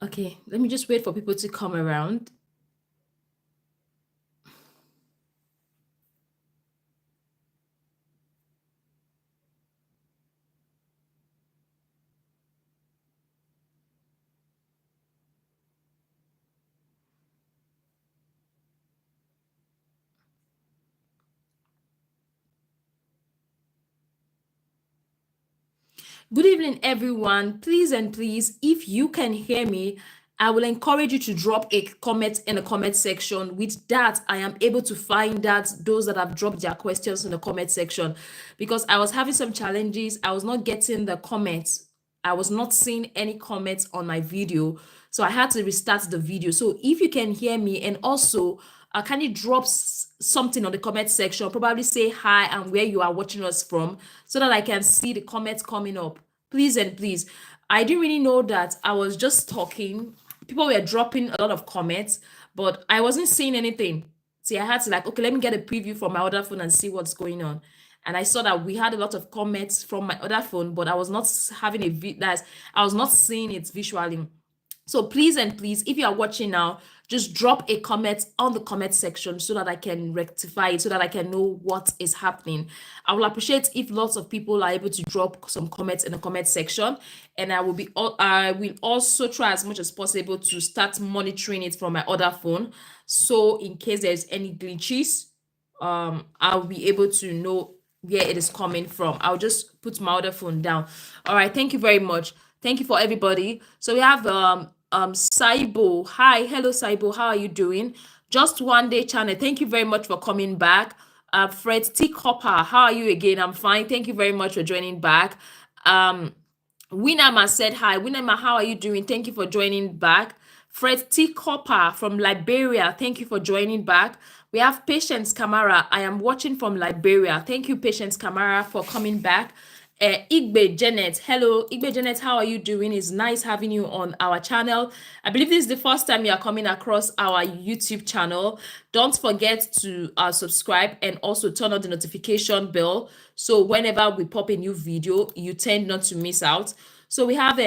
Okay, let me just wait for people to come around. Good evening, everyone. Please and please, if you can hear me, I will encourage you to drop a comment in the comment section. With that, I am able to find out those that have dropped their questions in the comment section, because I was having some challenges. I was not getting the comments. I was not seeing any comments on my video. So I had to restart the video. So if you can hear me, and also can you drop something on the comment section, probably say hi and where you are watching us from, so that I can see the comments coming up. Please and please. I didn't really know that I was just talking. People were dropping a lot of comments, but I wasn't seeing anything. See, I had to like, okay, let me get a preview from my other phone and see what's going on. And I saw that we had a lot of comments from my other phone, but I was not having I was not seeing it visually. So please and please, if you are watching now, just drop a comment on the comment section so that I can rectify it, so that I can know what is happening. I will appreciate if lots of people are able to drop some comments in the comment section, and I will also try as much as possible to start monitoring it from my other phone. So in case there's any glitches, I'll be able to know where it is coming from. I'll just put my other phone down. All right, thank you very much. Thank you for everybody. So we have Saibo. Hi, hello Saibo. How are you doing? Just one day channel. Thank you very much for coming back. Fred T. Copper, how are you again? I'm fine. Thank you very much for joining back. Winama said hi. Winama, how are you doing? Thank you for joining back. Fred T. Copper from Liberia, thank you for joining back. We have Patience Kamara. I am watching from Liberia. Thank you, Patience Kamara, for coming back. Igbe Janet, hello. Igbe Janet, how are you doing? It's nice having you on our channel. I believe this is the first time you are coming across our YouTube channel. Don't forget to subscribe and also turn on the notification bell, so whenever we pop a new video, you tend not to miss out. So we have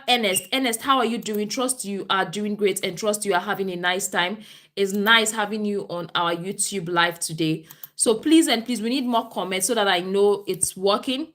Ernest. Ernest, how are you doing? Trust you are doing great and trust you are having a nice time. It's nice having you on our YouTube live today. So please and please, we need more comments so that I know it's working.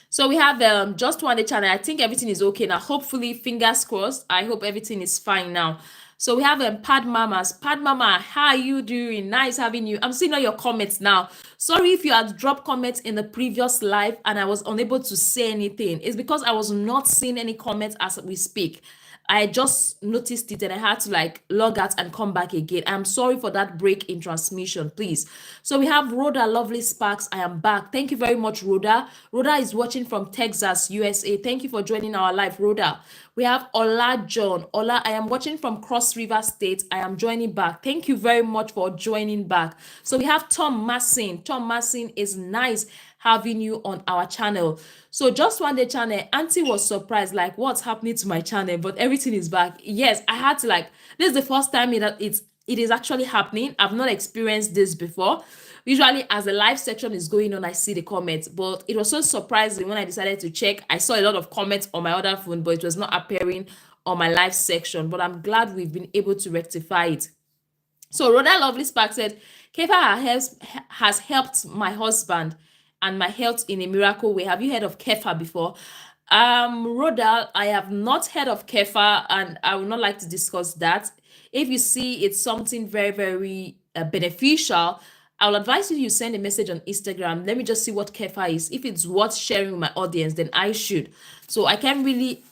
So we have just one channel. I think everything is okay now. Hopefully, fingers crossed. I hope everything is fine now. So we have Pad Mamas. Pad Mama, how are you doing? Nice having you. I'm seeing all your comments now. Sorry if you had dropped comments in the previous live and I was unable to say anything. It's because I was not seeing any comments as we speak. I just noticed it and I had to like log out and come back again. I'm sorry for that break in transmission, please. So we have Rhoda Lovely Sparks. I am back. Thank you very much, Rhoda. Rhoda is watching from Texas, USA. Thank you for joining our live, Rhoda. We have Ola John. Ola, I am watching from Cross River State. I am joining back. Thank you very much for joining back. So we have Tom Massin. Tom Massin, is nice having you on our channel. So just one day channel, Auntie was surprised, like what's happening to my channel, but everything is back. Yes, I had to like, this is the first time it is actually happening. I've not experienced this before. Usually as the live section is going on, I see the comments, but it was so surprising when I decided to check. I saw a lot of comments on my other phone, but it was not appearing on my live section. But I'm glad we've been able to rectify it. So Rhoda Lovely Spark said, Kefa has helped my husband and my health in a miracle way. Have you heard of Kefa before? Rhoda, I have not heard of Kefa, and I would not like to discuss that. If you see it's something very, very beneficial, I'll advise you send a message on Instagram. Let me just see what Kefa is. If it's worth sharing with my audience, then I should. So I can't really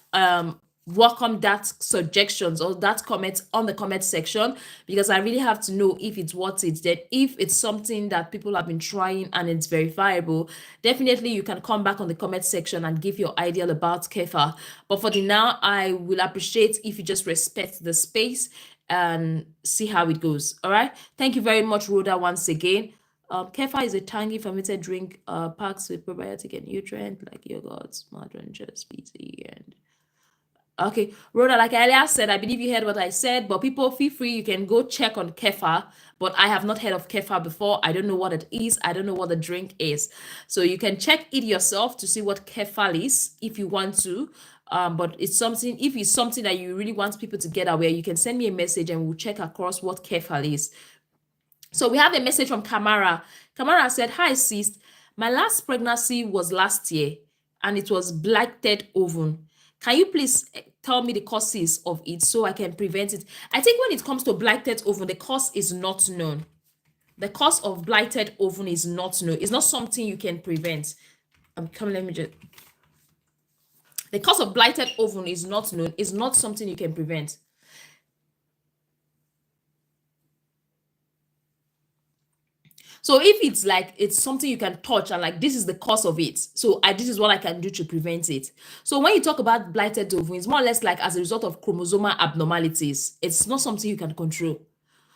welcome that suggestions or that comment on the comment section, because I really have to know if it's worth it. That if it's something that people have been trying and it's verifiable, definitely you can come back on the comment section and give your idea about Kefa. But for the now, I will appreciate if you just respect the space and see how it goes. All right. Thank you very much, Rhoda, once again. Kefa is a tangy fermented drink packed with probiotic and nutrient like yogurt, smart ranchers, BC, and okay, Rhoda, like I earlier said, I believe you heard what I said, but people feel free, you can go check on Kefa, but I have not heard of Kefa before. I don't know what it is. I don't know what the drink is. So you can check it yourself to see what Kefa is if you want to. But it's something, if it's something that you really want people to get aware, you can send me a message and we'll check across what Kefal is. So we have a message from Kamara. Kamara said, "Hi sis, my last pregnancy was last year and it was blighted ovum. Can you please tell me the causes of it so I can prevent it?" I think when it comes to blighted ovum, the cause is not known. The cause of blighted ovum is not known. It's not something you can prevent. Let me just. The cause of blighted ovum is not known. It's not something you can prevent. So if it's like it's something you can touch and like this is the cause of it, so this is what I can do to prevent it. So when you talk about blighted ovum, it's more or less like as a result of chromosomal abnormalities. It's not something you can control.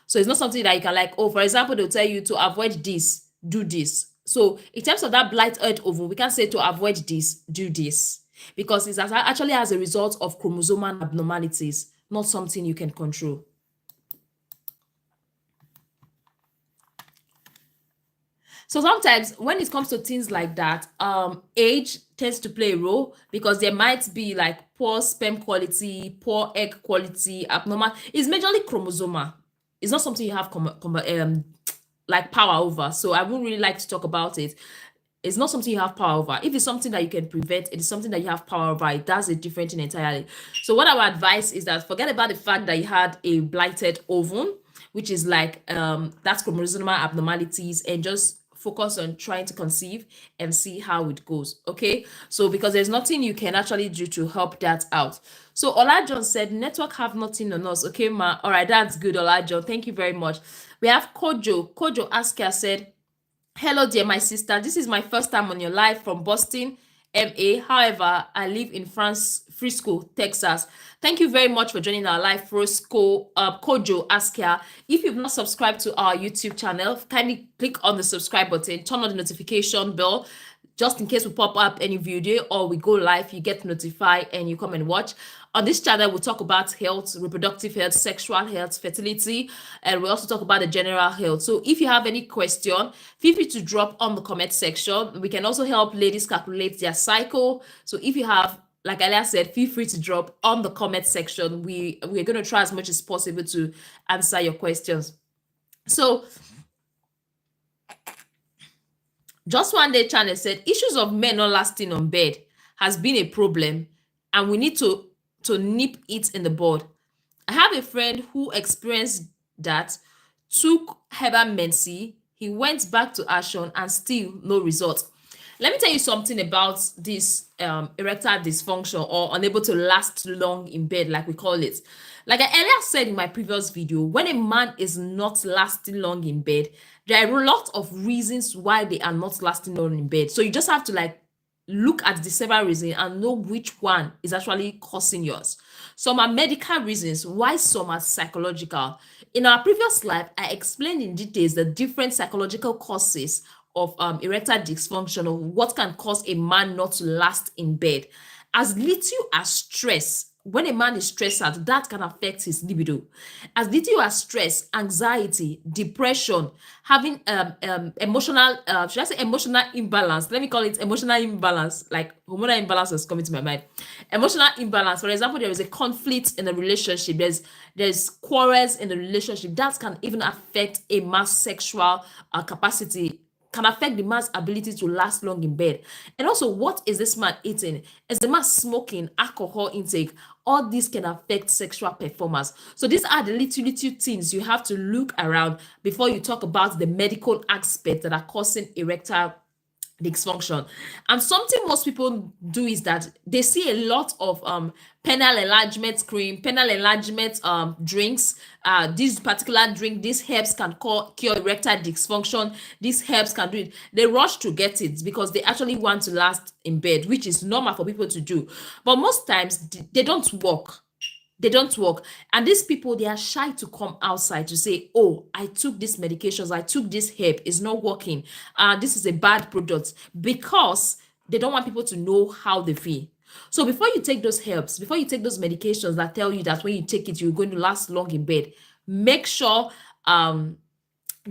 So it's not something that you can like, oh, for example, they'll tell you to avoid this, do this. So in terms of that blighted ovum, we can't say to avoid this, do this, because it's actually as a result of chromosomal abnormalities, not something you can control. So sometimes when it comes to things like that, age tends to play a role because there might be like poor sperm quality, poor egg quality, abnormal. It's majorly chromosomal. It's not something you have like power over. So I wouldn't really like to talk about it. It's not something you have power over. If it's something that you can prevent, it is something that you have power over. It does a different thing entirely. So what I would advise is that forget about the fact that you had a blighted ovum, which is like that's chromosomal abnormalities, and just focus on trying to conceive and see how it goes. Okay, so because there's nothing you can actually do to help that out. So Olajon said, network have nothing on us. Okay, ma. All right, that's good, Olajon. Thank you very much. We have Kojo. Kojo Asker said, "Hello, dear my sister. This is my first time on your live from Boston, MA. However, I live in Frisco, Texas. Thank you very much for joining our live, Frisco. Kojo Askia. If you've not subscribed to our YouTube channel, kindly click on the subscribe button, turn on the notification bell, just in case we pop up any video or we go live, you get notified and you come and watch. On this channel, we'll talk about health, reproductive health, sexual health, fertility, and we also talk about the general health. So if you have any question, feel free to drop on the comment section. We can also help ladies calculate their cycle. So if you have, like Elia said, feel free to drop on the comment section. We're going to try as much as possible to answer your questions. So Just One Day Channel said, issues of men not lasting on bed has been a problem and we need to nip it in the bud. I have a friend who experienced that, took Herbamency, he went back to action and still no result. Let me tell you something about this erectile dysfunction or unable to last long in bed, like we call it. Like I earlier said in my previous video, when a man is not lasting long in bed, there are a lot of reasons why they are not lasting long in bed. So you just have to like look at the several reasons and know which one is actually causing yours. Some are medical reasons, why some are psychological. In our previous live, I explained in details the different psychological causes of erectile dysfunction, or what can cause a man not to last in bed. As little as stress, when a man is stressed out, that can affect his libido. As little as stress, anxiety, depression, having emotional, should I say emotional imbalance? Let me call it emotional imbalance, like hormonal imbalance is coming to my mind. Emotional imbalance, for example, there is a conflict in a relationship, there's quarrels in the relationship, that can even affect a man's sexual capacity, can affect the man's ability to last long in bed. And also, what is this man eating? Is the man smoking, alcohol intake? All these can affect sexual performance. So these are the little things you have to look around before you talk about the medical aspects that are causing erectile dysfunction. And something most people do is that they see a lot of penile enlargement cream, penile enlargement drinks. This particular drink, these herbs can cure erectile dysfunction. These herbs can do it. They rush to get it because they actually want to last in bed, which is normal for people to do. But most times they don't work. They don't work. And these people, they are shy to come outside to say, oh, I took these medications, I took this herb, it's not working. This is a bad product, because they don't want people to know how they feel. So before you take those herbs, before you take those medications that tell you that when you take it, you're going to last long in bed, make sure they're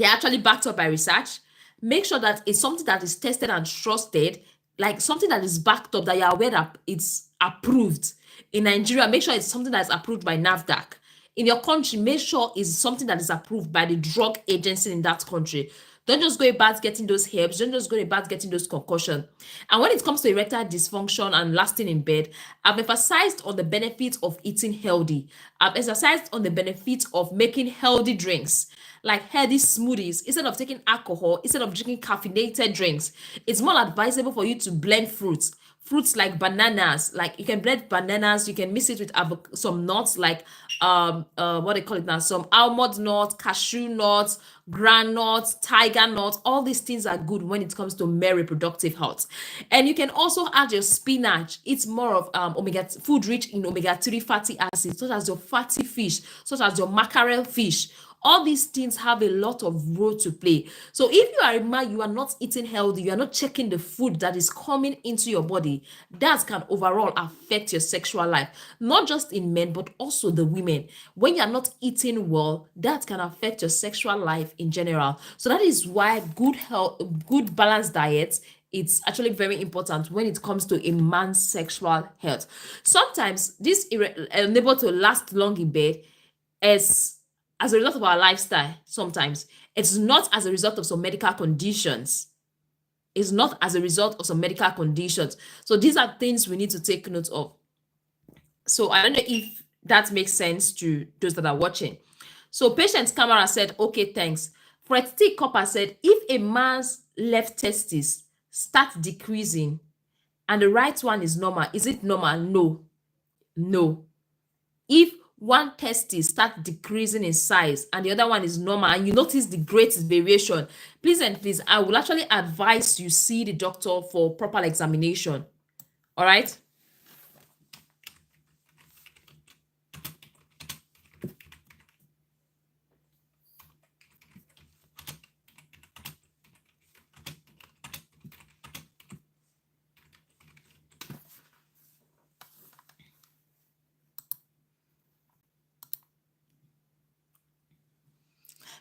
actually backed up by research. Make sure that it's something that is tested and trusted. like something that is backed up, that you're aware that it's approved. In Nigeria, make sure it's something that's approved by NAFDAC. In your country, make sure it's something that is approved by the drug agency in that country. Don't just go about getting those herbs. Don't just go about getting those concussions. And when it comes to erectile dysfunction and lasting in bed, I've emphasized on the benefits of eating healthy. I've emphasized on the benefits of making healthy drinks, like healthy smoothies, instead of taking alcohol, instead of drinking caffeinated drinks. It's more advisable for you to blend fruits like bananas. Like you can blend bananas, you can mix it with some nuts like what they call it now, some almond nuts, cashew nuts, granuts, tiger nuts. All these things are good when it comes to male reproductive health. And you can also add your spinach. It's more of omega food rich in omega-3 fatty acids, such as your fatty fish, such as your mackerel fish. All these things have a lot of role to play. So if you are a man, you are not eating healthy, you are not checking the food that is coming into your body, that can overall affect your sexual life, not just in men, but also the women. When you are not eating well, that can affect your sexual life in general. So that is why good health, good balanced diet, it's actually very important when it comes to a man's sexual health. Sometimes this unable to last long in bed is as a result of our lifestyle. Sometimes it's not as a result of some medical conditions. It's not as a result of some medical conditions. So these are things we need to take note of. So I don't know if that makes sense to those that are watching. So Patience Camera said, okay, thanks. Fred T. Copper said, if a man's left testis starts decreasing and the right one is normal, is it normal? No. No. If one testis starts decreasing in size and the other one is normal and you notice the great variation, please and please, I will actually advise you see the doctor for proper examination. All right.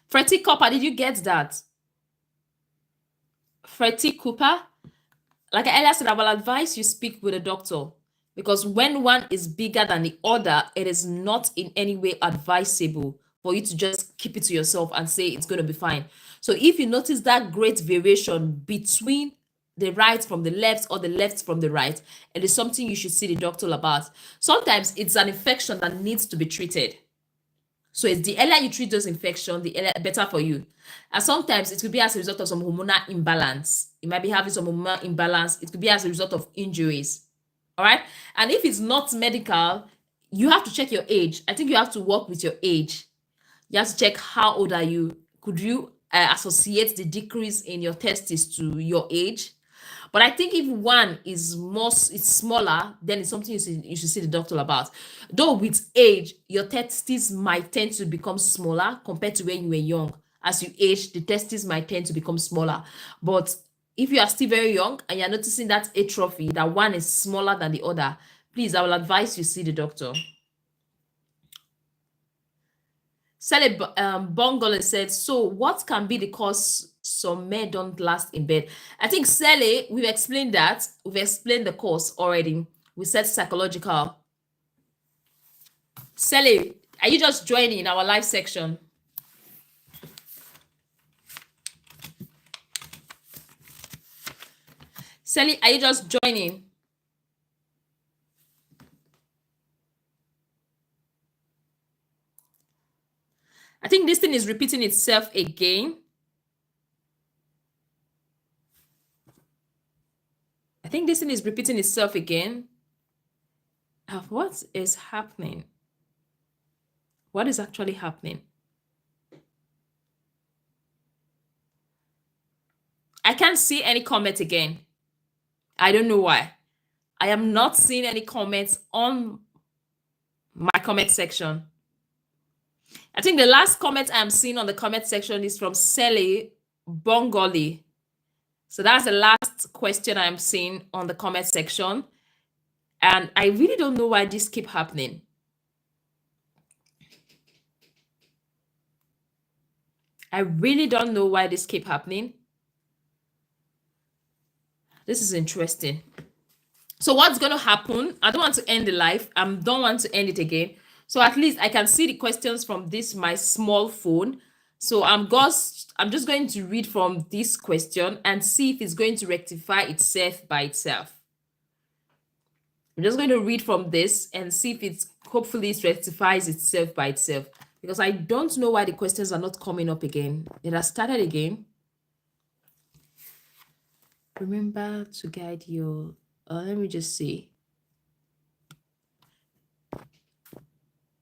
Freddie Cooper, did you get that? Freddie Cooper? Like I earlier said, I will advise you speak with a doctor, because when one is bigger than the other, it is not in any way advisable for you to just keep it to yourself and say it's going to be fine. So if you notice that great variation between the right from the left or the left from the right, it is something you should see the doctor about. Sometimes it's an infection that needs to be treated. So it's the earlier you treat those infections, the earlier, better for you. And sometimes it could be as a result of some hormonal imbalance. You might be having some hormonal imbalance. It could be as a result of injuries. All right. And if it's not medical, you have to check your age. I think you have to work with your age. You have to check how old are you. Could you associate the decrease in your testes to your age? But I think if one is it's smaller, then it's something you should see the doctor about. Though with age, your testes might tend to become smaller compared to when you were young. As you age, the testes might tend to become smaller. But if you are still very young and you're noticing that atrophy, that one is smaller than the other, please, I will advise you see the doctor. Sally Bongole said, so what can be the cause some men don't last in bed? I think, Sally, we've explained that. We've explained the cause already. We said psychological. Sally, are you just joining our live section? Sally, are you just joining? I think this thing is repeating itself again. I think this thing is repeating itself again. What is happening? What is actually happening? I can't see any comment again. I don't know why. I am not seeing any comments on my comment section. I think the last comment I'm seeing on the comment section is from Sally Bongoli. So that's the last question I'm seeing on the comment section. And I really don't know why this keep happening. I really don't know why this keep happening. This is interesting. So what's going to happen? I don't want to end the live. I don't want to end it again. So at least I can see the questions from this my small phone. So I'm just going to read from this question and see if it's going to rectify itself by itself. I'm just going to read from this and see if it's hopefully it rectifies itself by itself, because I don't know why the questions are not coming up again. It has started again. Remember to guide your let me just see.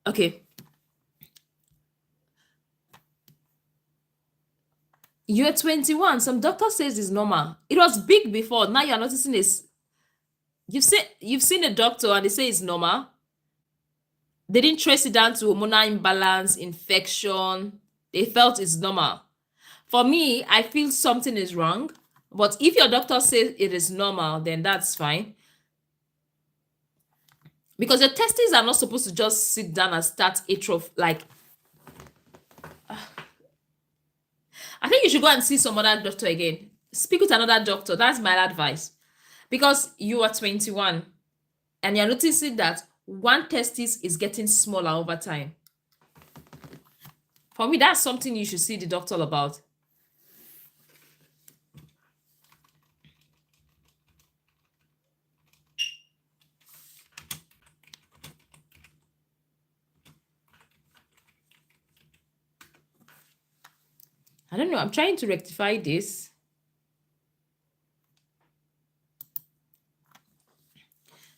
Okay. You're 21. Some doctor says it's normal. It was big before. Now you're noticing this. You've seen a doctor and they say it's normal. They didn't trace it down to hormonal imbalance, infection. They felt it's normal. For me, I feel something is wrong. But if your doctor says it is normal, then that's fine. Because your testes are not supposed to just sit down and start atrophy. Like, I think you should go and see some other doctor again. Speak with another doctor. That's my advice. Because you are 21 and you're noticing that one testis is getting smaller over time. For me, that's something you should see the doctor about. I don't know. I'm trying to rectify this.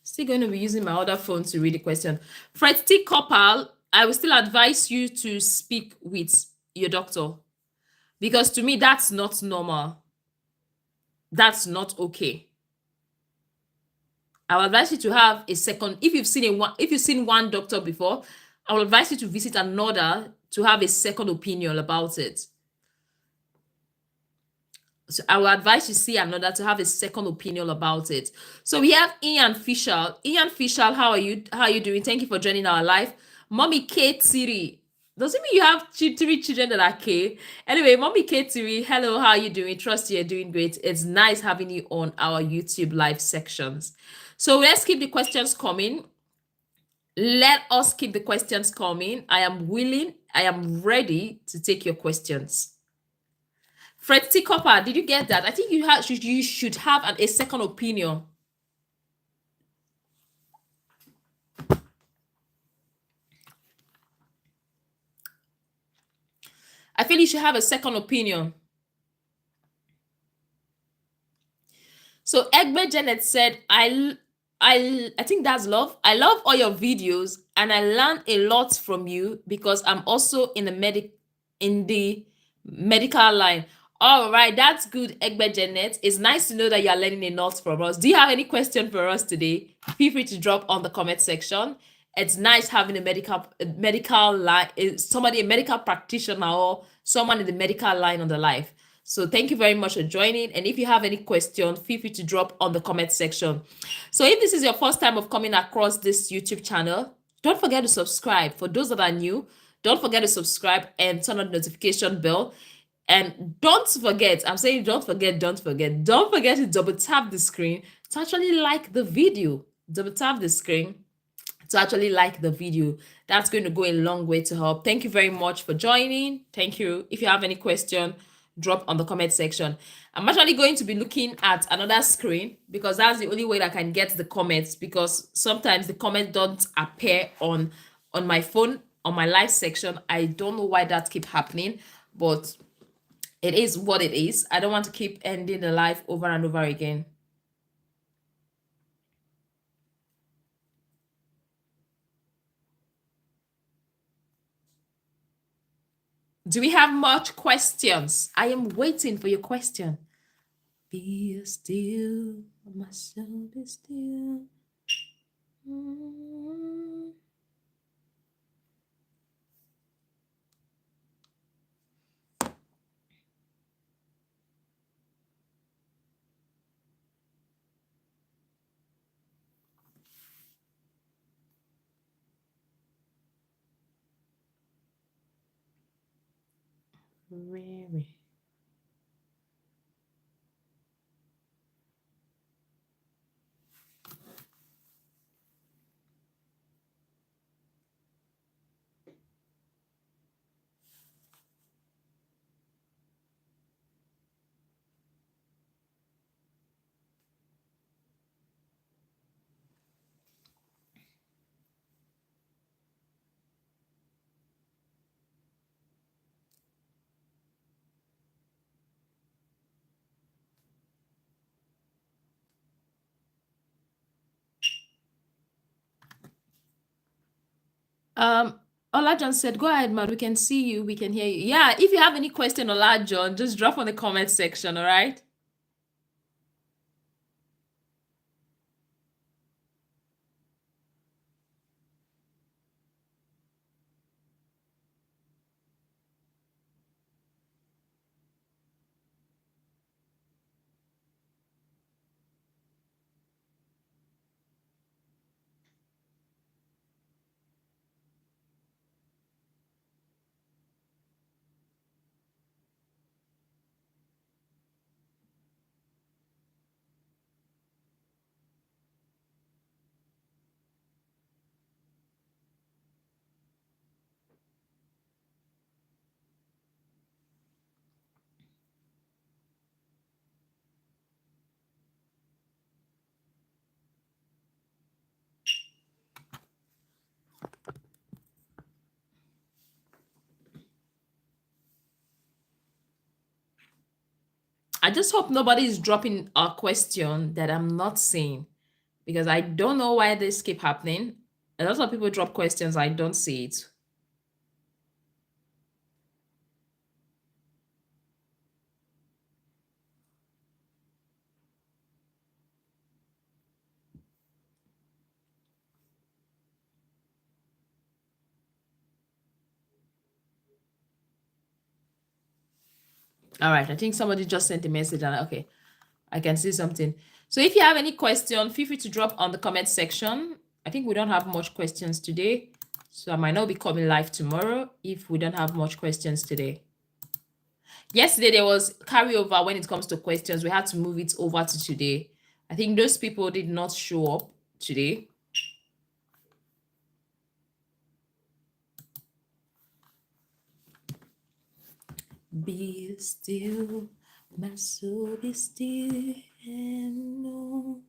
Still going to be using my other phone to read the question. Fred T. Koppel, I will still advise you to speak with your doctor, because to me, that's not normal. That's not okay. I will advise you to have a second. If you've seen one doctor before, I will advise you to visit another to have a second opinion about it. So I will advise you see another to have a second opinion about it. So we have Ian Fisher. Ian Fisher, how are you? How are you doing? Thank you for joining our live. Mommy Kate Siri. Does it mean you have three children that are K? Anyway, Mommy Kate Siri, hello, how are you doing? Trust you're doing great. It's nice having you on our YouTube live sections. So let's keep the questions coming. Let us keep the questions coming. I am willing, I am ready to take your questions. Fred T. Copper, did you get that? I think you should have a second opinion. I feel you should have a second opinion. So Egbe Janet said, I think that's love. I love all your videos and I learn a lot from you because I'm also in the medical line. All right, that's good, Egbe Janet. It's nice to know that you're learning a lot from us. Do you have any question for us today? Feel free to drop on the comment section. It's nice having a medical line, a medical practitioner or someone in the medical line on the live. So thank you very much for joining. And if you have any question, feel free to drop on the comment section. So if this is your first time of coming across this YouTube channel, don't forget to subscribe. For those that are new, don't forget to subscribe and turn on the notification bell. And don't forget, I'm saying don't forget to double tap the screen to actually like the video. Double tap the screen to actually like the video. That's going to go a long way to help. Thank you very much for joining. Thank you. If you have any question, drop on the comment section. I'm actually going to be looking at another screen because that's the only way that I can get the comments, because sometimes the comments don't appear on my phone, on my live section. I don't know why that keep happening, but it is what it is. I don't want to keep ending the live over and over again. Do we have much questions? I am waiting for your question. Be still, my soul be still. Really? Olajon said, go ahead, man. We can see you. We can hear you. Yeah, if you have any question, Olajon, just drop on the comment section, all right? I just hope nobody is dropping a question that I'm not seeing because I don't know why this keep happening. A lot of people drop questions, I don't see it. All right, I think somebody just sent a message and okay, I can see something. So if you have any question, feel free to drop on the comment section. I think we don't have much questions today, so I might not be coming live tomorrow if we don't have much questions today. Yesterday there was carryover when it comes to questions. We had to move it over to today. I think those people did not show up today. Be still, my soul be still and know.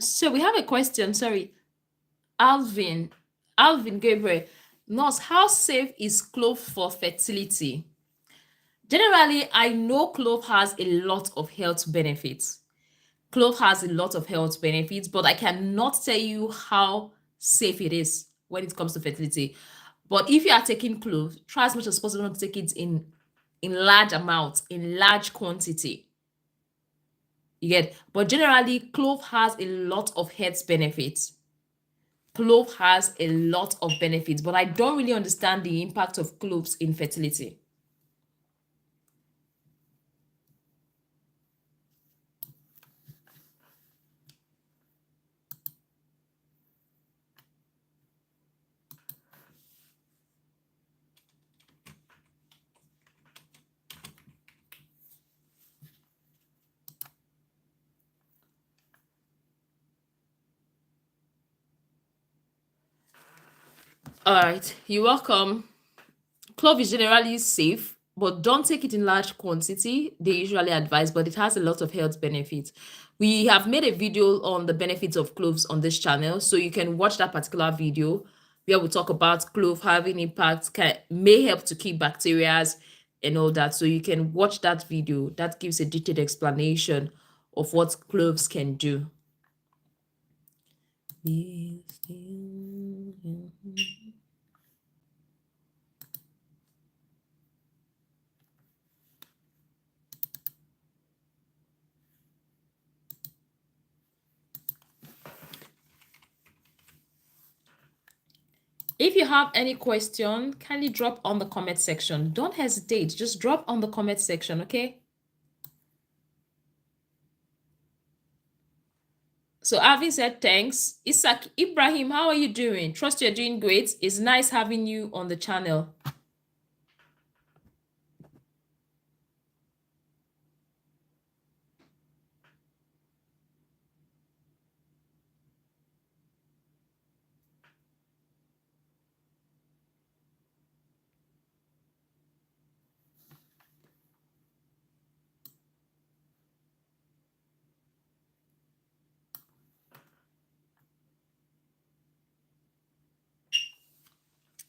So we have a question. Sorry, Alvin, Alvin Gabriel. Nurse, how safe is clove for fertility? Generally, I know clove has a lot of health benefits. Clove has a lot of health benefits, but I cannot tell you how safe it is when it comes to fertility. But if you are taking clove, try as much as possible not to take it in large amounts, in large quantity. You get, but generally, clove has a lot of health benefits. Clove has a lot of benefits, but I don't really understand the impact of cloves in fertility. All right, you're welcome. Clove is generally safe, but don't take it in large quantity. They usually advise, but it has a lot of health benefits. We have made a video on the benefits of cloves on this channel, so you can watch that particular video where we talk about clove having impact, may help to keep bacteria and all that. So you can watch that video. That gives a detailed explanation of what cloves can do. Be still. If you have any question, kindly drop on the comment section. Don't hesitate. Just drop on the comment section, okay? So having said thanks, Isaac Ibrahim, how are you doing? Trust you're doing great. It's nice having you on the channel.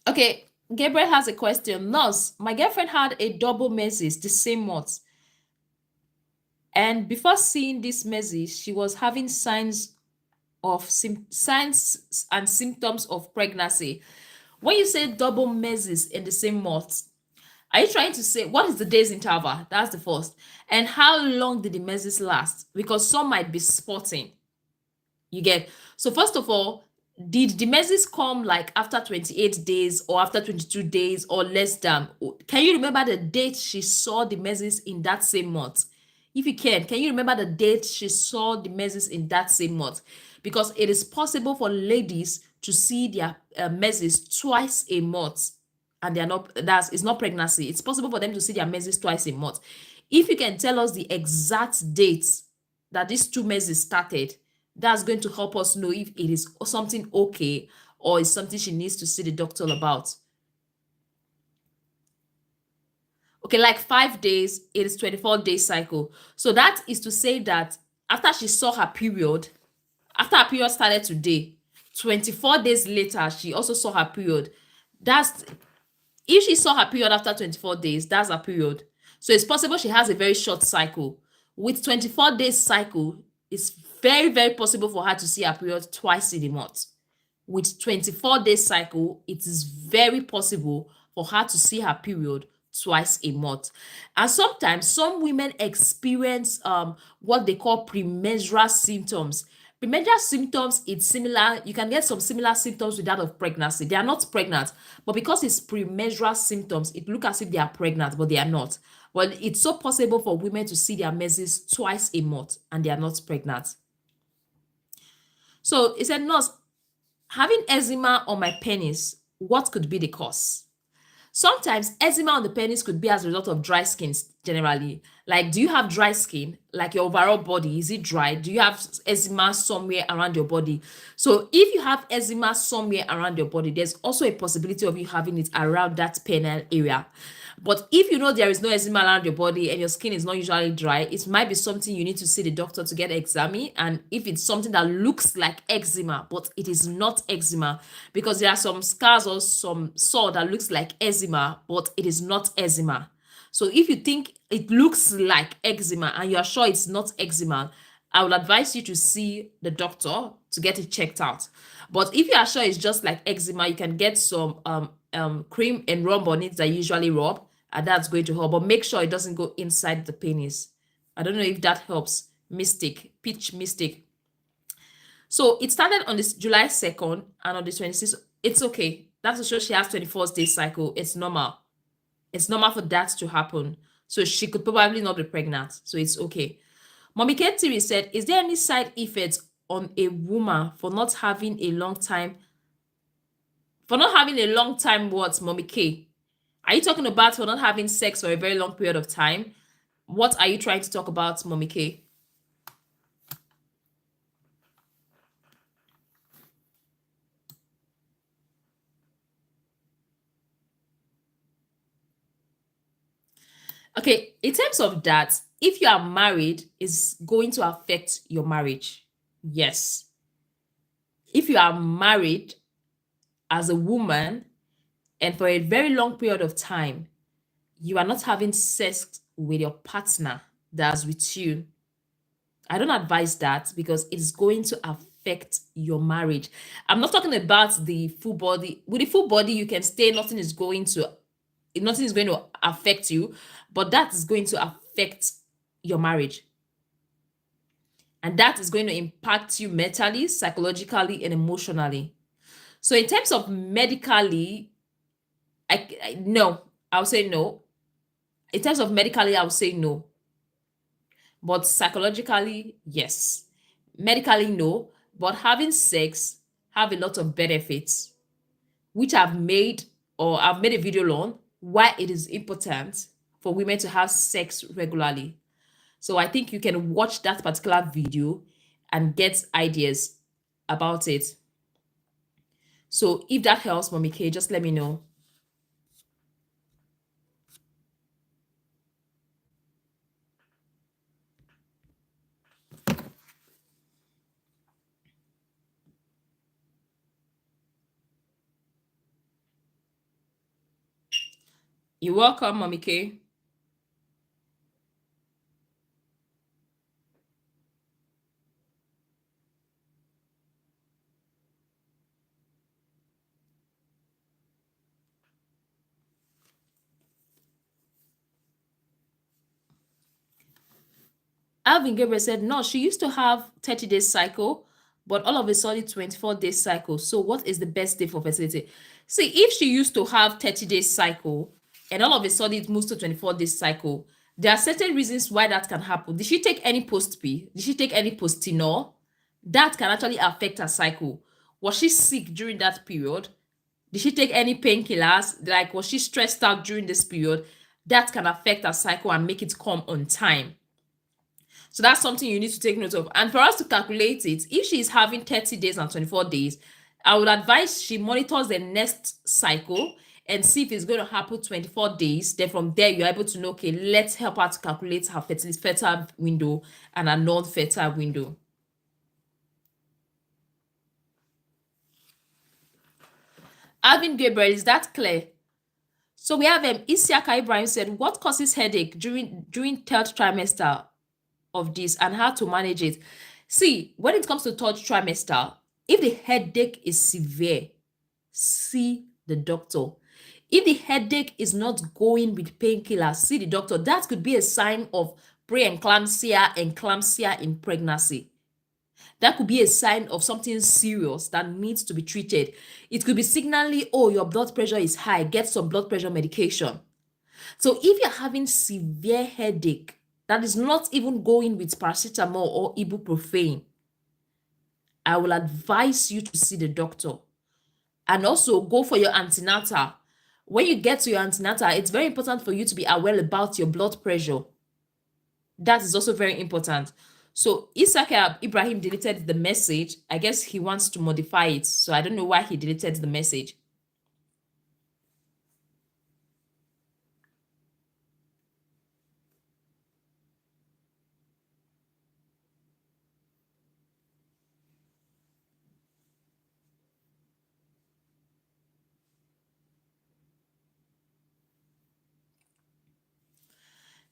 Okay, Gabriel has a question. Nurse, my girlfriend had a double menses the same month. And before seeing this menses, she was having signs and symptoms of pregnancy. When you say double menses in the same month, are you trying to say what is the days interval? That's the first. And how long did the menses last? Because some might be spotting. You get. So first of all, did the menses come like after 28 days or after 22 days or less than? Can you remember the date she saw the menses in that same month? If you can you remember the date she saw the menses in that same month? Because it is possible for ladies to see their menses twice a month, and they're not, it's not pregnancy. It's possible for them to see their menses twice a month. If you can tell us the exact dates that these two menses started, that's going to help us know if it is something okay or is something she needs to see the doctor about. Okay, like 5 days, it is 24-day cycle. So that is to say that after she saw her period, after her period started today, 24 days later, she also saw her period. That's if she saw her period after 24 days, that's her period. So it's possible she has a very short cycle. With 24 days cycle, it's very, very possible for her to see her period twice in a month. With 24 days cycle, it is very possible for her to see her period twice a month. And sometimes some women experience what they call premenstrual symptoms. Premenstrual symptoms, it's similar. You can get some similar symptoms with that of pregnancy. They are not pregnant, but because it's premenstrual symptoms, it looks as if they are pregnant, but they are not. Well, it's so possible for women to see their menses twice a month and they are not pregnant. So it said, nurse, having eczema on my penis, what could be the cause? Sometimes eczema on the penis could be as a result of dry skin generally. Like, do you have dry skin? Like your overall body, is it dry? Do you have eczema somewhere around your body? So if you have eczema somewhere around your body, there's also a possibility of you having it around that penile area. But if you know there is no eczema around your body and your skin is not usually dry, it might be something you need to see the doctor to get examined. And if it's something that looks like eczema, but it is not eczema, because there are some scars or some sore that looks like eczema, but it is not eczema. So if you think it looks like eczema and you're sure it's not eczema, I would advise you to see the doctor to get it checked out. But if you are sure it's just like eczema, you can get some cream and rub on it that you usually rub, and that's going to help. But make sure it doesn't go inside the penis. I don't know if that helps. Pitch Mystic. So it started on this July 2nd, and on the 26th, it's okay. That's to show she has 24-day cycle. It's normal. It's normal for that to happen. So she could probably not be pregnant. So it's okay. Mommy Ketiri said, is there any side effects on a woman for not having a long time? For not having a long time what, Mommy K? Are you talking about for not having sex for a very long period of time? What are you trying to talk about, Mommy K? Okay, in terms of that, if you are married, it's going to affect your marriage. Yes. If you are married as a woman and for a very long period of time, you are not having sex with your partner that's with you, I don't advise that because it's going to affect your marriage. I'm not talking about the full body. With the full body, you can stay, nothing is going to affect you, but that is going to affect your marriage. And that is going to impact you mentally, psychologically, and emotionally. So in terms of medically, no, I'll say no. In terms of medically, I'll say no. But psychologically, yes. Medically, no. But having sex have a lot of benefits, which I've made a video on why it is important for women to have sex regularly. So I think you can watch that particular video and get ideas about it. So if that helps, Mommy K, just let me know. You're welcome, Mommy K. Alvin Gabriel said, no, she used to have 30 days cycle, but all of a sudden 24 days cycle. So what is the best day for fertility? See, if she used to have 30 days cycle and all of a sudden it moves to 24 days cycle, there are certain reasons why that can happen. Did she take any post-P? Did she take any postinol? That can actually affect her cycle. Was she sick during that period? Did she take any painkillers? Like, was she stressed out during this period? That can affect her cycle and make it come on time. So that's something you need to take note of. And for us to calculate it, if she's having 30 days and 24 days, I would advise she monitors the next cycle and see if it's going to happen 24 days. Then from there, you're able to know, okay, let's help her to calculate her fertile window and a non-fertile window. Alvin Gabriel, is that clear? So we have Isiaka Ibrahim said, what causes headache during third trimester of this and how to manage it? See, when it comes to third trimester, if the headache is severe, see the doctor. If the headache is not going with painkillers, see the doctor. That could be a sign of preeclampsia, eclampsia in pregnancy. That could be a sign of something serious that needs to be treated. It could be signaling, oh, your blood pressure is high, get some blood pressure medication. So if you're having severe headache that is not even going with paracetamol or ibuprofen, I will advise you to see the doctor. And also go for your antenatal. When you get to your antenatal, it's very important for you to be aware about your blood pressure. That is also very important. So Isaka Ibrahim deleted the message. I guess he wants to modify it. So I don't know why he deleted the message.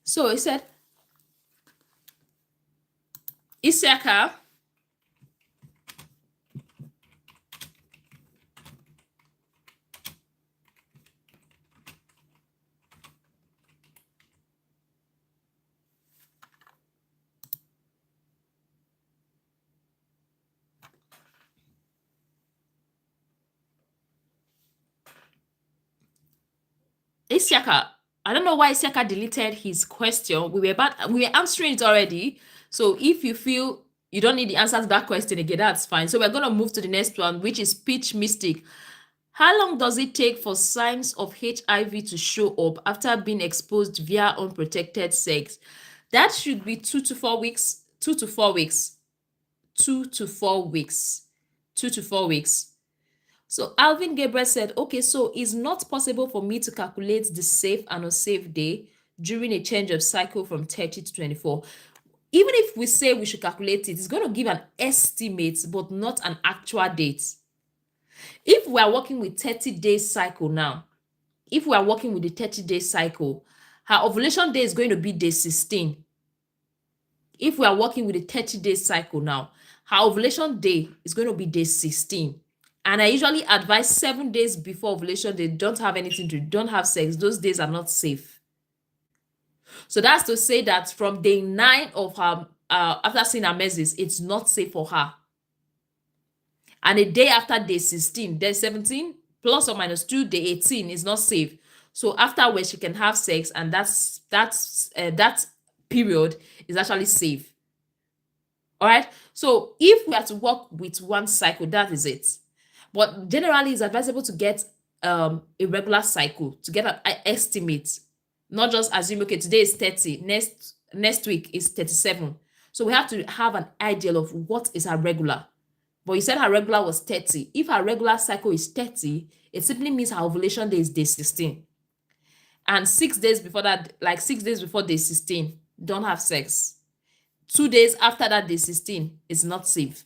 So he said, Isaka, I don't know why Isiaka deleted his question. We were answering it already. So if you feel you don't need the answer to that question again, that's fine. So we're gonna move to the next one, which is Pitch Mystic. How long does it take for signs of HIV to show up after being exposed via unprotected sex? That should be 2 to 4 weeks. 2 to 4 weeks. 2 to 4 weeks. 2 to 4 weeks. So Alvin Gabriel said, okay, so it's not possible for me to calculate the safe and unsafe day during a change of cycle from 30 to 24. Even if we say we should calculate it, it's going to give an estimate, but not an actual date. If we are working with 30-day cycle now, if we are working with the 30-day cycle, her ovulation day is going to be day 16. If we are working with a 30-day cycle now, her ovulation day is going to be day 16. And I usually advise 7 days before ovulation, they don't have anything to do, don't have sex. Those days are not safe. So that's to say that from day 9 of her, after seeing her menses, it's not safe for her. And a day after day 16, day 17, plus or minus 2, day 18 is not safe. So afterwards, she can have sex, and that period is actually safe. All right. So if we are to work with one cycle, that is it. But generally, it's advisable to get a regular cycle to get an estimate, not just assume, okay, today is 30, next week is 37. So we have to have an idea of what is our regular. But you said her regular was 30. If her regular cycle is 30, it simply means her ovulation day is day 16. And 6 days before that, like 6 days before day 16, don't have sex. 2 days after that day 16 is not safe,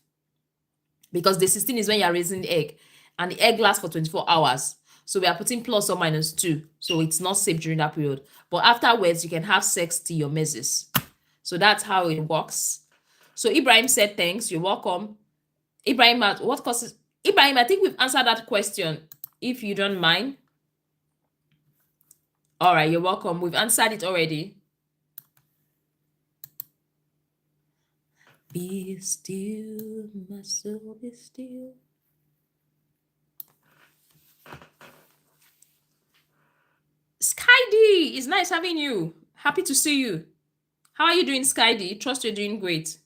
because day 16 is when you are raising the egg, and the egg lasts for 24 hours. So we are putting plus or minus 2. So it's not safe during that period. But afterwards, you can have sex till your menses. So that's how it works. So Ibrahim said, thanks. You're welcome. Ibrahim, what causes... Ibrahim, I think we've answered that question, if you don't mind. All right, you're welcome. We've answered it already. Be still, my soul, be still. Sky D, it's nice having you. Happy to see you. How are you doing, Sky D? Trust you're doing great.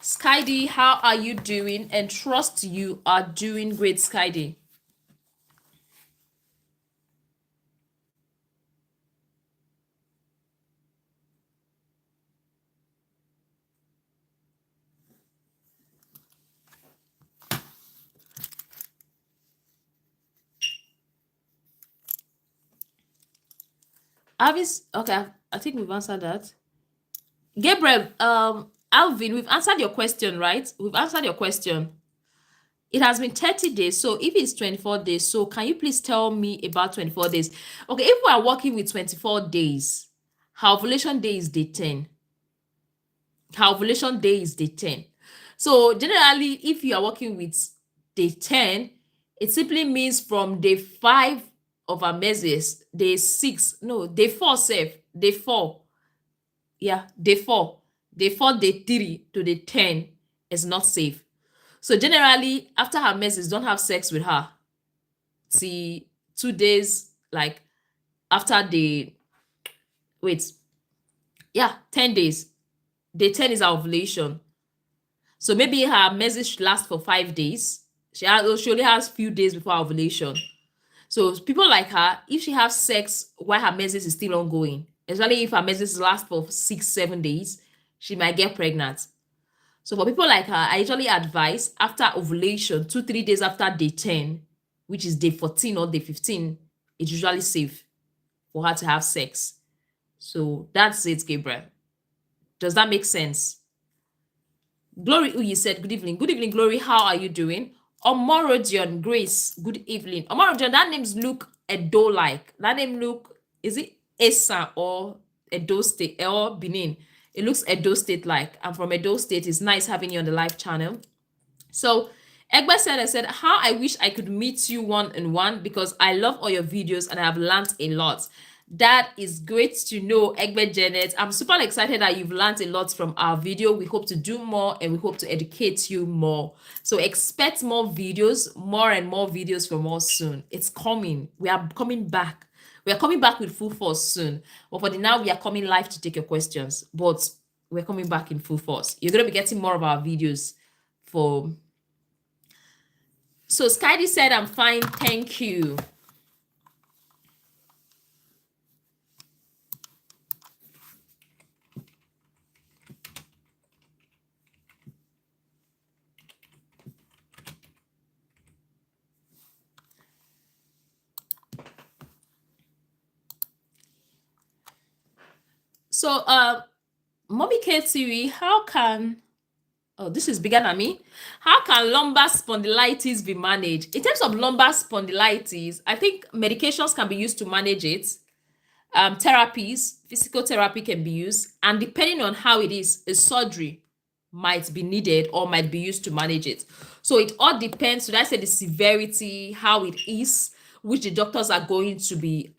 Sky D, how are you doing? And trust you are doing great, Sky D. Avis, okay, I think we've answered that. Gabriel, Alvin, we've answered your question, right? We've answered your question. It has been 30 days. So if it's 24 days, so can you please tell me about 24 days? Okay, if we are working with 24 days, her ovulation day is day 10. Her ovulation day is day 10. So generally, if you are working with day 10, it simply means from day 5 of her menses, day 6, no, day 4 safe, day 4. Yeah, day 4. Day 4, day 3 to day 10 is not safe. So generally, after her menses, don't have sex with her. See, 2 days, like after the, wait, yeah, 10 days. Day 10 is her ovulation. So maybe her menses should last for 5 days. She only has few days before her ovulation. So people like her, if she has sex while her menses is still ongoing, especially if her menses last for 6-7 days, she might get pregnant. So for people like her, I usually advise after ovulation, 2-3 days after day 10, which is day 14 or day 15, it's usually safe for her to have sex. So that's it, Gabriel. Does that make sense? Glory Uyi said, good evening. Good evening, Glory. How are you doing? Omorodion Grace, good evening. Omorodion, that name's look Edo-like. That name look, is it Esa or Edo State or Benin? It looks Edo State like. I'm from Edo State. It's nice having you on the live channel. So Egba said, how I wish I could meet you one-on-one, because I love all your videos and I have learned a lot. That is great to know, Egbe Janet. I'm super excited that you've learned a lot from our video. We hope to do more and we hope to educate you more. So expect more videos, more and more videos from us soon. It's coming. We are coming back. We are coming back with full force soon. But for the now, we are coming live to take your questions. But we're coming back in full force. You're going to be getting more of our videos for... So Skydy said, I'm fine. Thank you. So, Mommy KTV, how can... Oh, this is bigger than me. How can lumbar spondylitis be managed? In terms of lumbar spondylitis, I think medications can be used to manage it. Therapies, physical therapy can be used. And depending on how it is, a surgery might be needed or might be used to manage it. So it all depends. Should I say the severity, how it is, which the doctors are going to be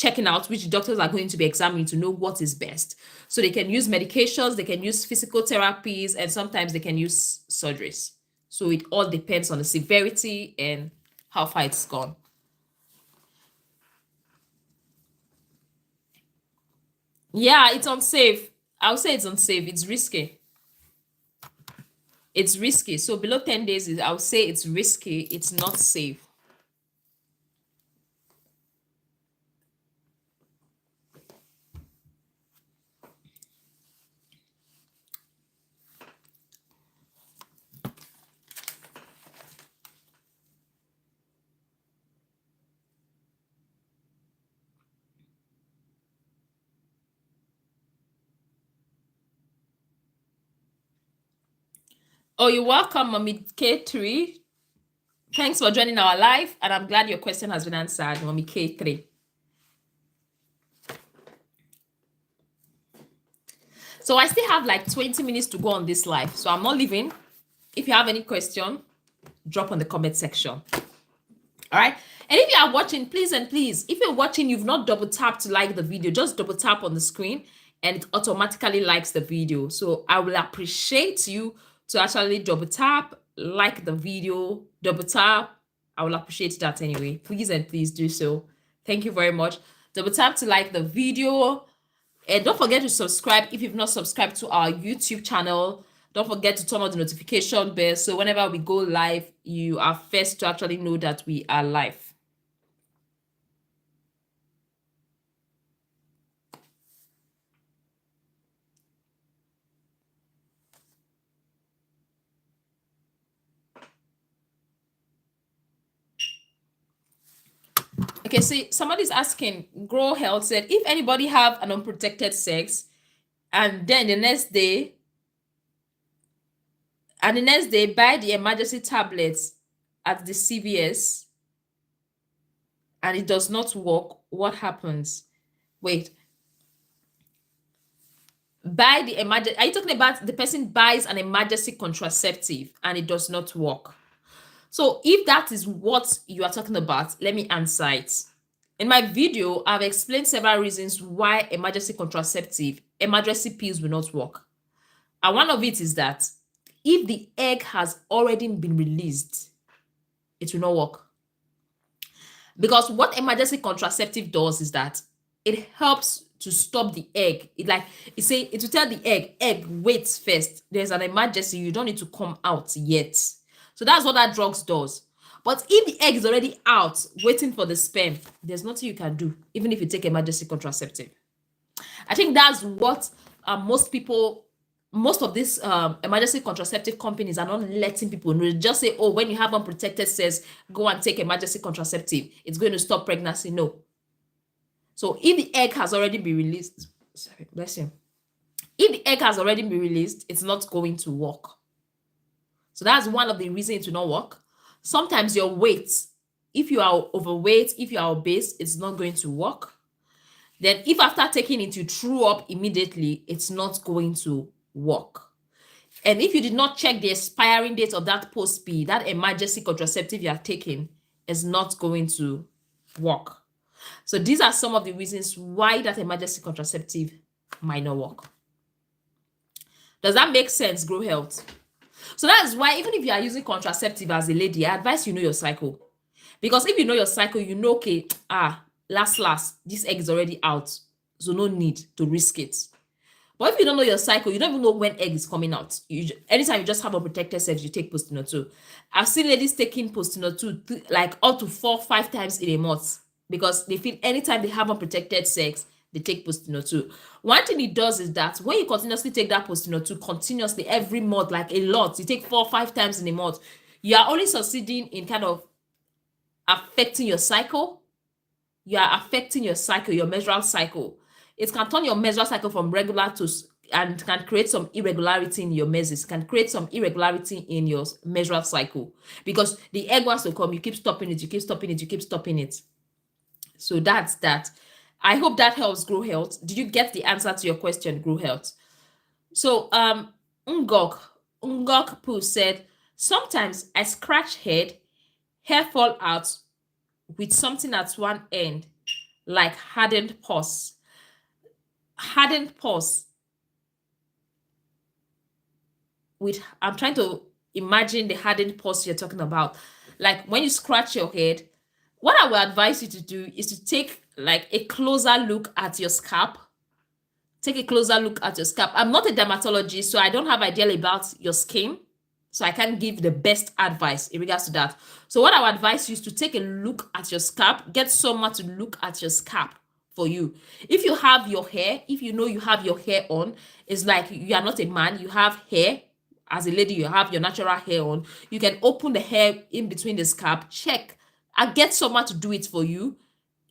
checking out, which doctors are going to be examining to know what is best. So they can use medications, they can use physical therapies, and sometimes they can use surgeries. So it all depends on the severity and how far it's gone. Yeah, it's unsafe. I would say it's unsafe. It's risky. It's risky. So below 10 days, I would say it's risky. It's not safe. Oh, you're welcome, Mommy K3. Thanks for joining our live, and I'm glad your question has been answered, Mommy K3. So I still have like 20 minutes to go on this live, so I'm not leaving. If you have any question, drop on the comment section. All right. And if you are watching, please and please, if you're watching, you've not double tapped to like the video, just double tap on the screen and it automatically likes the video. So I will appreciate you to actually double tap, like the video, double tap. I will appreciate that anyway. Please and please do so. Thank you very much. Double tap to like the video. And don't forget to subscribe if you've not subscribed to our YouTube channel. Don't forget to turn on the notification bell so whenever we go live, you are first to actually know that we are live. Okay, see, somebody's asking, Grow Health said, if anybody have an unprotected sex and then the next day buy the emergency tablets at the CVS and it does not work, what happens? Wait. Buy the emergency. Are you talking about the person buys an emergency contraceptive and it does not work? So if that is what you are talking about, let me answer it. In my video, I've explained several reasons why emergency pills will not work. And one of it is that if the egg has already been released, it will not work. Because what emergency contraceptive does is that it helps to stop the egg. It will tell the egg, wait first. There's an emergency. You don't need to come out yet. So that's what that drugs does. But if the egg is already out, waiting for the sperm, there's nothing you can do, even if you take emergency contraceptive. I think that's what most of these emergency contraceptive companies are not letting people know. They just say, oh, when you have unprotected sex, go and take emergency contraceptive. It's going to stop pregnancy. No. So if the egg has already been released, sorry, bless you. If the egg has already been released, it's not going to work. So that's one of the reasons it will not work. Sometimes your weight, if you are overweight, if you are obese, it's not going to work. Then if after taking it, you threw up immediately, it's not going to work. And if you did not check the expiring date of that post-P, that emergency contraceptive you are taking is not going to work. So these are some of the reasons why that emergency contraceptive might not work. Does that make sense, Grow Health? So that's why even if you are using contraceptive as a lady, I advise you know your cycle. Because if you know your cycle, you know, okay, last, this egg is already out. So no need to risk it. But if you don't know your cycle, you don't even know when egg is coming out. Anytime you just have unprotected sex, you take Postinor 2. I've seen ladies taking Postinor 2 like up to 4-5 times in a month because they feel anytime they have unprotected sex, they take Postinor 2. One thing it does is that when you continuously take that Postinor 2 continuously every month, like a lot, you take 4-5 times in a month, you are only succeeding in kind of affecting your cycle. You are affecting your cycle, your menstrual cycle. It can turn your menstrual cycle from regular to and can create some irregularity in your menses, can create some irregularity in your menstrual cycle because the egg wants to come, you keep stopping it, you keep stopping it, you keep stopping it. So that's that. I hope that helps, Grow Health. Did you get the answer to your question, Grow Health? So Ngok Poo said, sometimes I scratch head, hair fall out with something at one end, like hardened pus. Hardened pus. I'm trying to imagine the hardened pus you're talking about. Like when you scratch your head, what I would advise you to do is to take like a closer look at your scalp. Take a closer look at your scalp. I'm not a dermatologist, so I don't have idea about your skin. So I can't give the best advice in regards to that. So what I would advise you is to take a look at your scalp. Get someone to look at your scalp for you. If you have your hair, if you know you have your hair on, it's like you are not a man, you have hair. As a lady, you have your natural hair on. You can open the hair in between the scalp, check, and get someone to do it for you.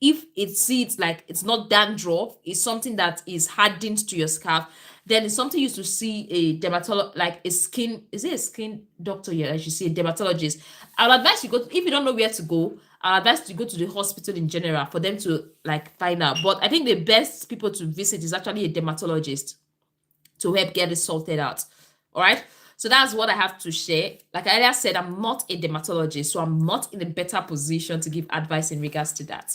If it seems like it's not dandruff, it's something that is hardened to your scalp, then it's something you should see a dermatologist, like a skin, is it a skin doctor? Yeah, I should see a dermatologist. I'll advise you if you don't know where to go, I'll advise you go to the hospital in general for them to like find out. But I think the best people to visit is actually a dermatologist to help get it sorted out. All right. So that's what I have to share. Like I earlier said, I'm not a dermatologist, so I'm not in a better position to give advice in regards to that.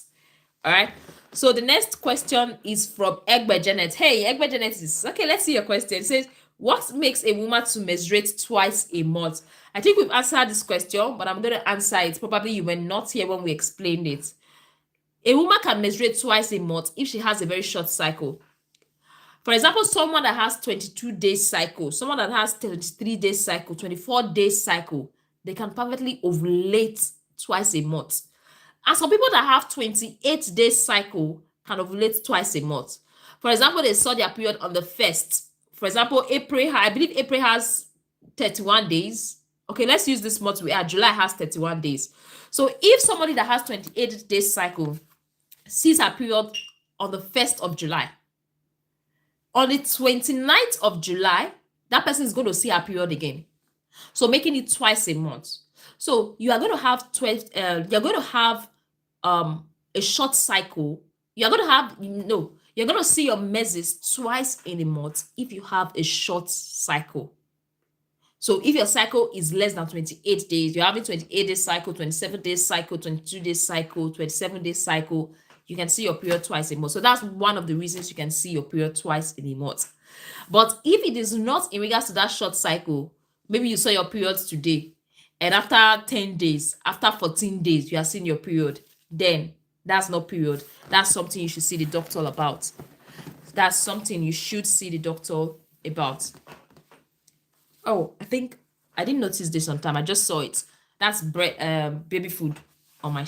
All right. So the next question is from Egbe Janet. Hey, Egbe Janet is okay. Let's see your question. It says, what makes a woman to menstruate twice a month? I think we've answered this question, but I'm going to answer it. Probably you were not here when we explained it. A woman can menstruate twice a month if she has a very short cycle. For example, someone that has 22 days cycle, someone that has 33 days cycle, 24 days cycle, they can perfectly ovulate twice a month. And some people that have 28 days cycle can ovulate twice a month. For example, they saw their period on the 1st. For example, I believe April has 31 days. Okay, let's use this month. July has 31 days. So if somebody that has 28 days cycle sees her period on the 1st of July, on the 29th of July, that person is going to see her period again. So making it twice a month. So you are going to have 12, you're going to have a short cycle. You're going to have, you're going to see your menses twice in a month if you have a short cycle. So if your cycle is less than 28 days, you're having 28 days cycle, 27 days cycle, 22 days cycle, 27 days cycle, you can see your period twice a month. So that's one of the reasons you can see your period twice in a month. But if it is not in regards to that short cycle, maybe you saw your period today, and after 10 days, after 14 days, you are seeing your period, then that's not period. That's something you should see the doctor about. That's something you should see the doctor about. Oh, I think I didn't notice this on time. I just saw it. That's baby food on my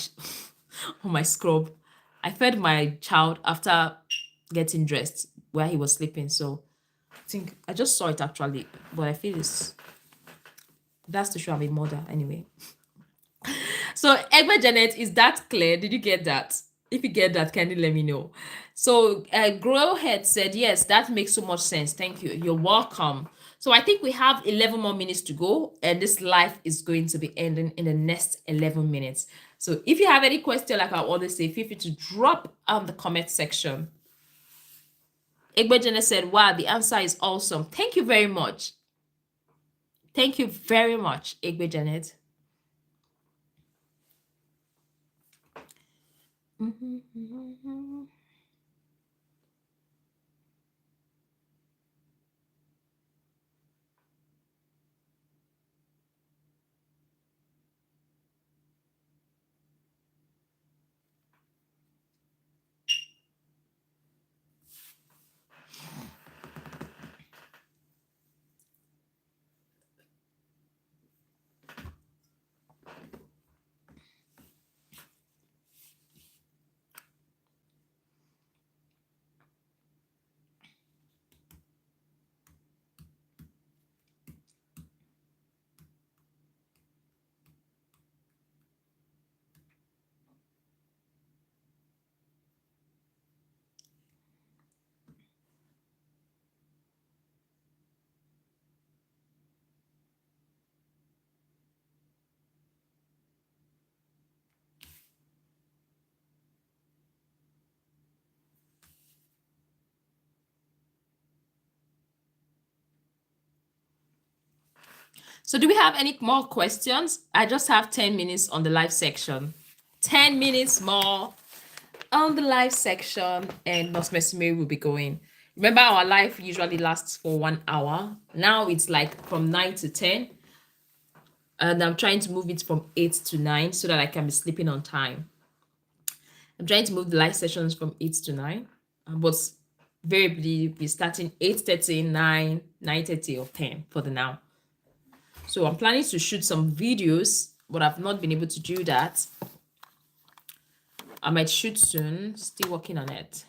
on my scrub. I fed my child after getting dressed where he was sleeping. So I think I just saw it actually, but I feel that's to show I'm a mother anyway. So Egbe Janet, is that clear? Did you get that? If you get that, can you let me know? So Grow Head said, yes, that makes so much sense. Thank you. You're welcome. So I think we have 11 more minutes to go, and this live is going to be ending in the next 11 minutes. So if you have any question, like I always say, feel free to drop on the comment section. Egbe Janet said, wow, the answer is awesome. Thank you very much. Thank you very much, Egbe Janet. So do we have any more questions? I just have 10 minutes on the live section. 10 minutes more. on the live section and Nurse Mercy Mary will be going. Remember, our live usually lasts for 1 hour. Now it's like from 9 to 10. And I'm trying to move it from 8 to 9 so that I can be sleeping on time. I'm trying to move the live sessions from 8 to 9. But variably, we're starting 8:30, 9, 9:30, or 10 for the now. So I'm planning to shoot some videos, but I've not been able to do that. I might shoot soon. Still working on it.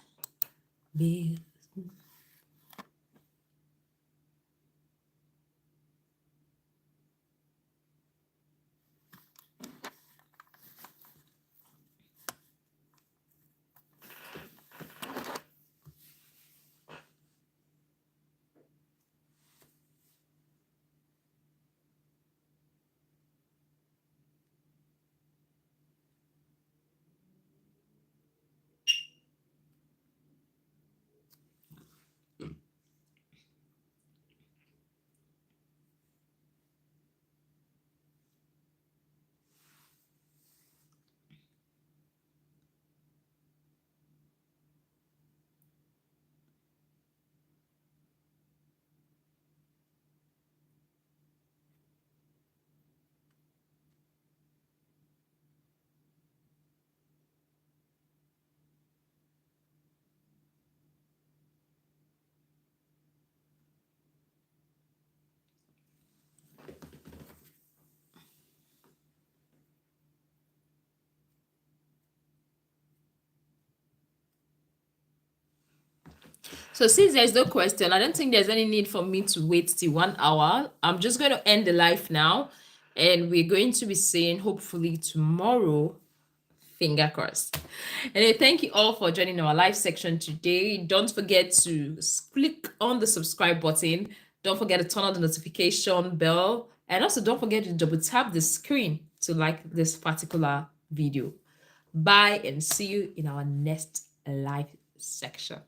So since there's no question, I don't think there's any need for me to wait till 1 hour. I'm just going to end the live now, and we're going to be seeing hopefully tomorrow. Finger crossed. Anyway, thank you all for joining our live section today. Don't forget to click on the subscribe button. Don't forget to turn on the notification bell, and also don't forget to double tap the screen to like this particular video. Bye, and see you in our next live section.